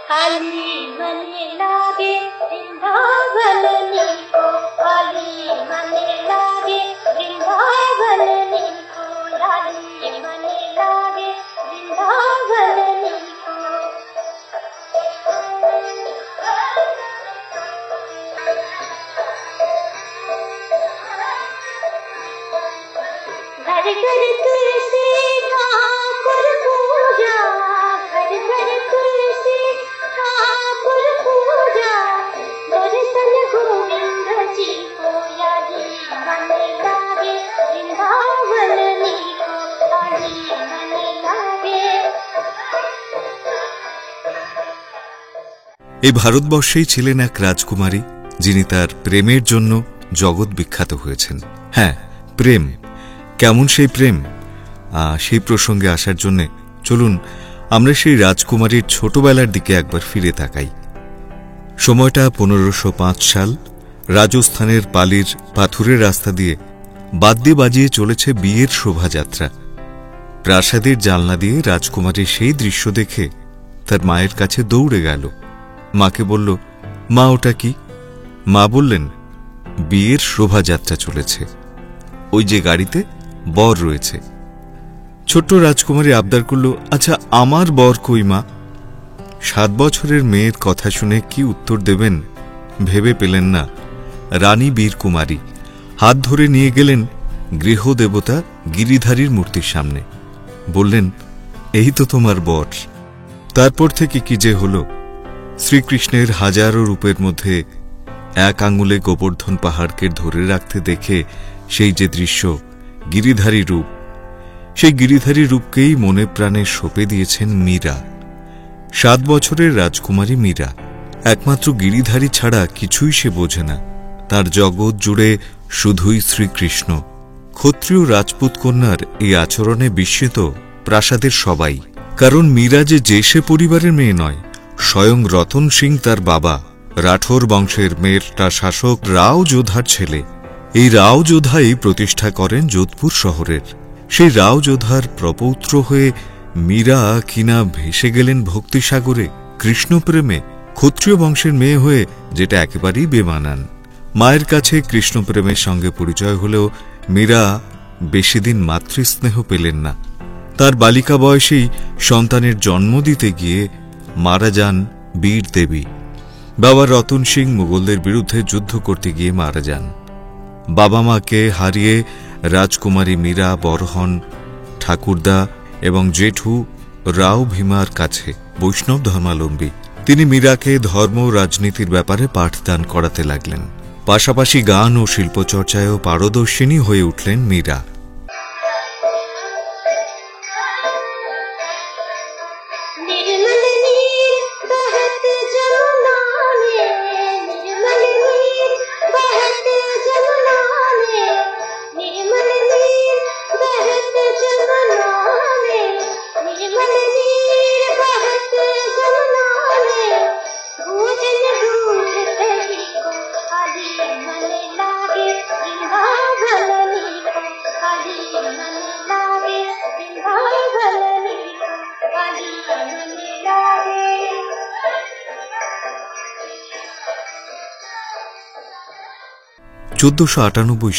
काली मने लागे वृंदावन नीको, काली मने लागे वृंदावन नीको, लाली मने लागे वृंदावन नीको। घर घर तुलसी ठाकुर पूजा, घर घर तुलसी ठाकुर पूजा, दर्शन गोविंद जी को यादी मने लागे वृंदावन नीको, यादी मने लागे। এই ভারতবর্ষেই ছিলেন এক রাজকুমারী, যিনি তার প্রেমের জন্য জগৎ বিখ্যাত হয়েছেন। হ্যাঁ, প্রেম, কেমন সেই প্রেম? সেই প্রসঙ্গে আসার জন্য চলুন আমরা সেই রাজকুমারীর ছোটবেলার দিকে একবার ফিরে তাকাই। সময়টা 1505 সাল। রাজস্থানের পালির পাথুরের রাস্তা দিয়ে বাদ্যি বাজিয়ে চলেছে বিয়ের শোভাযাত্রা। প্রাসাদের জানলা দিয়ে রাজকুমারীর সেই দৃশ্য দেখে তার মায়ের কাছে দৌড়ে গেল। মাকে বলল, মা ওটা কি? মা বললেন, বিয়ের শোভাযাত্রা চলেছে, ওই যে গাড়িতে বর রয়েছে। ছোট্ট রাজকুমারী আবদার করল, আচ্ছা আমার বর কই মা? 7 বছরের মেয়ের কথা শুনে কি উত্তর দেবেন ভেবে পেলেন না। রানী বীরকুমারী হাত ধরে নিয়ে গেলেন গৃহদেবতা গিরিধারীর মূর্তির সামনে, বললেন, এই তো তোমার বর। তারপর থেকে কি যে হল, শ্রীকৃষ্ণের হাজারো রূপের মধ্যে এক আঙুলে গোবর্ধন পাহাড়কে ধরে রাখতে দেখে সেই যে দৃশ্য, গিরিধারী রূপ, সেই গিরিধারী রূপকেই মনে প্রাণে সঁপে দিয়েছেন মীরা। 7 বছরের রাজকুমারী মীরা একমাত্র গিরিধারী ছাড়া কিছুই সে বোঝে না। তার জগৎ জুড়ে শুধুই শ্রীকৃষ্ণ। ক্ষত্রিয় রাজপুত কন্যার এই আচরণে বিস্মিত প্রাসাদের সবাই। কারণ মীরা যে সে পরিবারের মেয়ে নয়, স্বয়ং রতন সিং তার বাবা, রাঠোর বংশের মেয়েটা শাসক রাও যোধার ছেলে। এই রাও যোধাই প্রতিষ্ঠা করেন যোধপুর শহরের। সেই রাও যোধার প্রপৌত্র হয়ে মীরা কিনা ভেসে গেলেন ভক্তিসাগরে, কৃষ্ণপ্রেমে, ক্ষত্রিয় বংশের মেয়ে হয়ে, যেটা একেবারেই বেমানান। মায়ের কাছে কৃষ্ণপ্রেমের সঙ্গে পরিচয় হলেও মীরা বেশি দিন মাতৃস্নেহ পেলেন না। তার বালিকা বয়সেই সন্তানের জন্ম দিতে গিয়ে মারা যান বীর দেবী। বাবা রতন সিং মুঘলদের বিরুদ্ধে যুদ্ধ করতে গিয়ে মারা যান। বাবা মাকে হারিয়ে রাজকুমারী মীরা বড় হন ঠাকুরদা এবং জেঠু রাও ভীমার কাছে, বৈষ্ণব ধর্মাবলম্বী। তিনি মীরাকে ধর্ম রাজনীতির ব্যাপারে পাঠদান করাতে লাগলেন। পাশাপাশি গান ও শিল্পচর্চায়ও পারদর্শিনী হয়ে উঠলেন মীরা।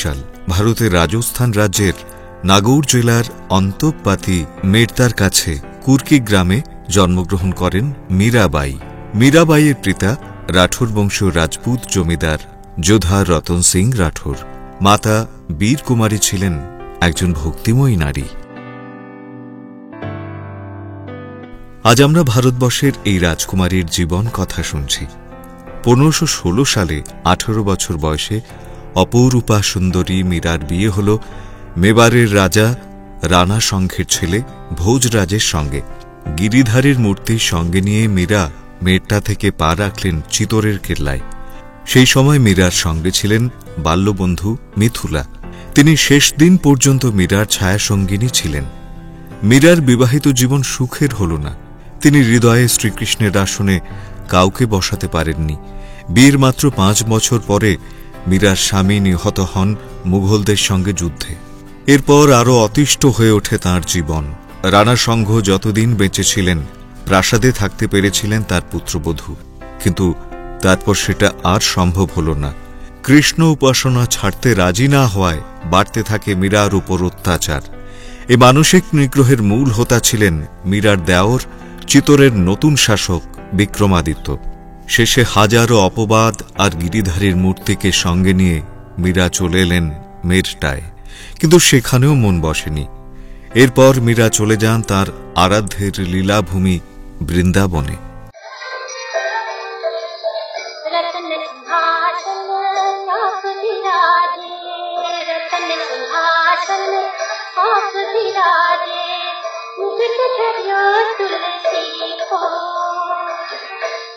সাল ভারতের রাজস্থান রাজ্যের নাগৌর জেলার অন্তঃপাতি মেরতার কাছে কুর্কি গ্রামে জন্মগ্রহণ করেন মীরাবাই। মীরাবাইয়ের পিতা রাঠোর বংশীয় রাজপুত জমিদার যোধা রতন সিং রাঠোর। মাতা বীর কুমারী ছিলেন একজন ভক্তিময়ী নারী। আজ আমরা ভারতবর্ষের এই রাজকুমারীর জীবন কথা শুনছি। 1516 সালে 18 বছর বয়সে অপরূপা সুন্দরী মীরার বিয়ে হল মেবারের রাজা রানা সংঘের ছেলে ভোজরাজের সঙ্গে। গিরিধারীর মূর্তির সঙ্গে নিয়ে মীরা মেরটা থেকে পা রাখলেন চিতোরের কেল্লায়। সেই সময় মীরার সঙ্গে ছিলেন বাল্যবন্ধু মিথুলা। তিনি শেষ দিন পর্যন্ত মীরার ছায়াসঙ্গিনী ছিলেন। মীরার বিবাহিত জীবন সুখের হল না। তিনি হৃদয়ে শ্রীকৃষ্ণের আসনে কাউকে বসাতে পারেননি। বিয়ের মাত্র 5 বছর পরে মীরার স্বামী নিহত হন মুঘলদের সঙ্গে যুদ্ধে। এরপর আরও অতিষ্ঠ হয়ে ওঠে তাঁর জীবন। রানা সংঘ যতদিন বেঁচে ছিলেন প্রাসাদে থাকতে পেরেছিলেন তার পুত্রবধূ, কিন্তু তারপর সেটা আর সম্ভব হল না। কৃষ্ণ উপাসনা ছাড়তে রাজি না হওয়ায় বাড়তে থাকে মীরার উপর অত্যাচার। এই মানসিক নিগ্রহের মূল হোতা ছিলেন মীরার দেওর, চিতোরের নতুন শাসক বিক্রমাদিত্য। শেষে হাজারো অপবাদ আর গিরিধারীর মূর্তিকে সঙ্গে নিয়ে মীরা চলে এলেন মেরটায়, কিন্তু সেখানেও মন বসেনি। এরপর মীরা চলে যান তার আরাধ্যের লীলাভূমি বৃন্দাবনে। रतन सिंहासन आप विराजे, रतन सिंहासन आप विराजे, मुकुट धर्यो तुलसी को,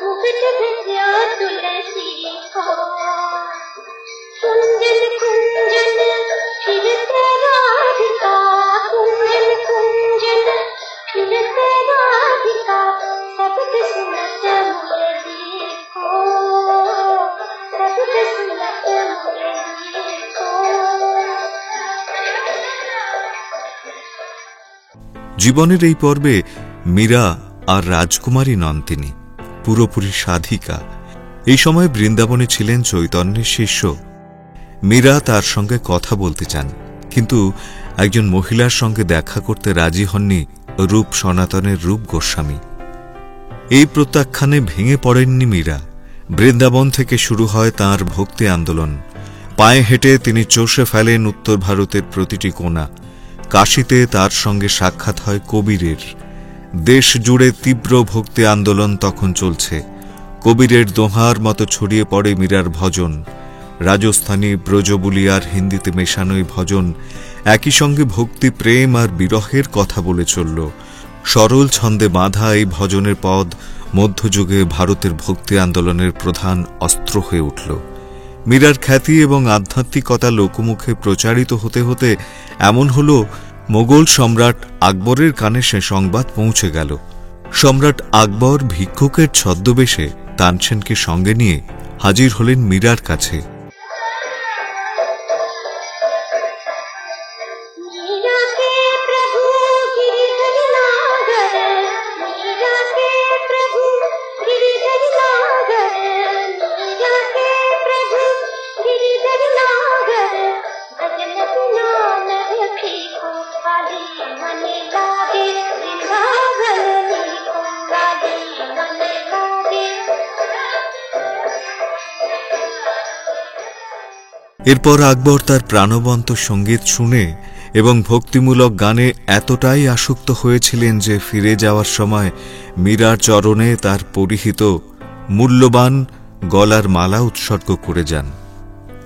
मुकुट धर्यो तुलसी को, कुंजन कुंजन फिरते राधिका, कुंजन कुंजन फिरते राधिका, सबक सुनत मुरली को, सबक सुनत मुरली को। জীবনের এই পর্বে মীরা আর রাজকুমারী নন, তিনি পুরোপুরি সাধিকা। এই সময় বৃন্দাবনে ছিলেন চৈতন্যের শিষ্য। মীরা তার সঙ্গে কথা বলতে চান, কিন্তু একজন মহিলার সঙ্গে দেখা করতে রাজি হননি রূপ সনাতনের রূপ গোস্বামী। এই প্রত্যাখ্যানে ভেঙে পড়েননি মীরা। বৃন্দাবন থেকে শুরু হয় তাঁর ভক্তি আন্দোলন। পায়ে হেঁটে তিনি চষে ফেলেন উত্তর ভারতের প্রতিটি কোণা। কাশীতে তার সঙ্গে সাক্ষাৎ হয় কবিরের। দেশ জুড়ে তীব্র ভক্তি আন্দোলন তখন চলছে। কবিরের দোহার মতো ছড়িয়ে পড়ে মীরার ভজন। রাজস্থানী, ব্রজবুলিয়ার, হিন্দিতে মেশানো এই ভজন একই সঙ্গে ভক্তি, প্রেম আর বিরহের কথা বলে চলল। সরল ছন্দে বাঁধা এই ভজনের পদ মধ্যযুগে ভারতের ভক্তি আন্দোলনের প্রধান অস্ত্র হয়ে উঠল। মীরার খ্যাতি এবং আধ্যাত্মিকতা লোকমুখে প্রচারিত হতে হতে এমন হল, মোগল সম্রাট আকবরের কানে সে সংবাদ পৌঁছে গেল। সম্রাট আকবর ভিক্ষুকের ছদ্মবেশে তানসেনকে সঙ্গে নিয়ে হাজির হলেন মীরার কাছে। এরপর আকবর তার প্রাণবন্ত সঙ্গীত শুনে এবং ভক্তিমূলক গানে এতটাই আসক্ত হয়েছিলেন যে ফিরে যাওয়ার সময় মীরার চরণে তার পরিহিত মূল্যবান গলার মালা উৎসর্গ করে যান।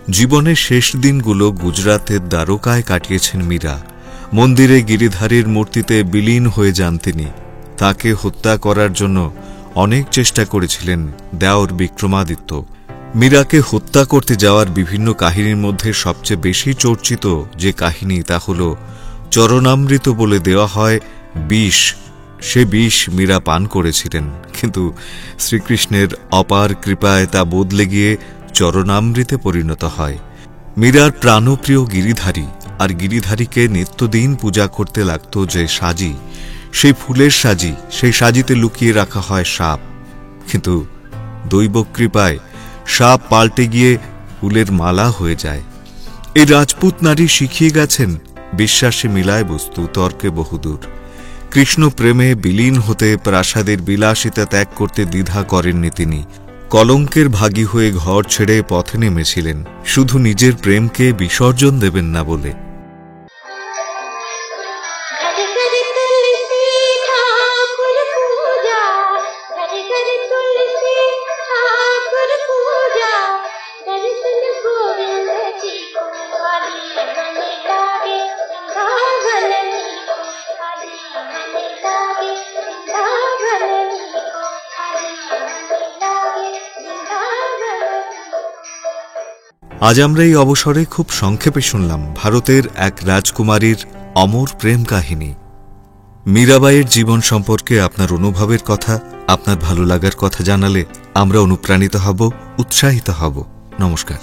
জীবনের শেষ দিনগুলো গুজরাতের দ্বারকায় কাটিয়েছেন মীরা। মন্দিরে গিরিধারীর মূর্তিতে বিলীন হয়ে যান তিনি। তাকে হত্যা করার জন্য অনেক চেষ্টা করেছিলেন দেওর বিক্রমাদিত্য। মীরাকে হত্যা করতে যাওয়ার বিভিন্ন কাহিনীর মধ্যে সবচেয়ে বেশি চর্চিত যে কাহিনী তা হল চরণামৃত বলে দেওয়া হয় বিষ। সে বিষ মীরা পান করেছিলেন, কিন্তু শ্রীকৃষ্ণের অপার কৃপায় তা বদলে গিয়ে চরণামৃতে পরিণত হয়। মীরার প্রাণপ্রিয় গিরিধারী, আর গিরিধারীকে নিত্যদিন পূজা করতে লাগত যে সাজি, সেই ফুলের সাজি, সেই সাজিতে লুকিয়ে রাখা হয় সাপ। কিন্তু দৈব কৃপায় সাপ পাল্টে গিয়ে ফুলের মালা হয়ে যায়। এই রাজপুত নারী শিখিয়ে গেছেন বিশ্বাসে মিলায় বস্তু, তর্কে বহুদূর। কৃষ্ণ প্রেমে বিলীন হতে প্রাসাদের বিলাসিতা ত্যাগ করতে দ্বিধা করেননি তিনি। কলঙ্কের ভাগী হয়ে ঘর ছেড়ে পথে নেমেছিলেন শুধু নিজের প্রেমকে বিসর্জন দেবেন না বলে। আজ আমরা এই অবসরে খুব সংক্ষেপে শুনলাম ভারতের এক রাজকুমারীর অমর প্রেম কাহিনী। মীরাবাইয়ের জীবন সম্পর্কে আপনার অনুভবের কথা, আপনার ভালো লাগার কথা জানালে আমরা অনুপ্রাণিত হব, উৎসাহিত হব। নমস্কার।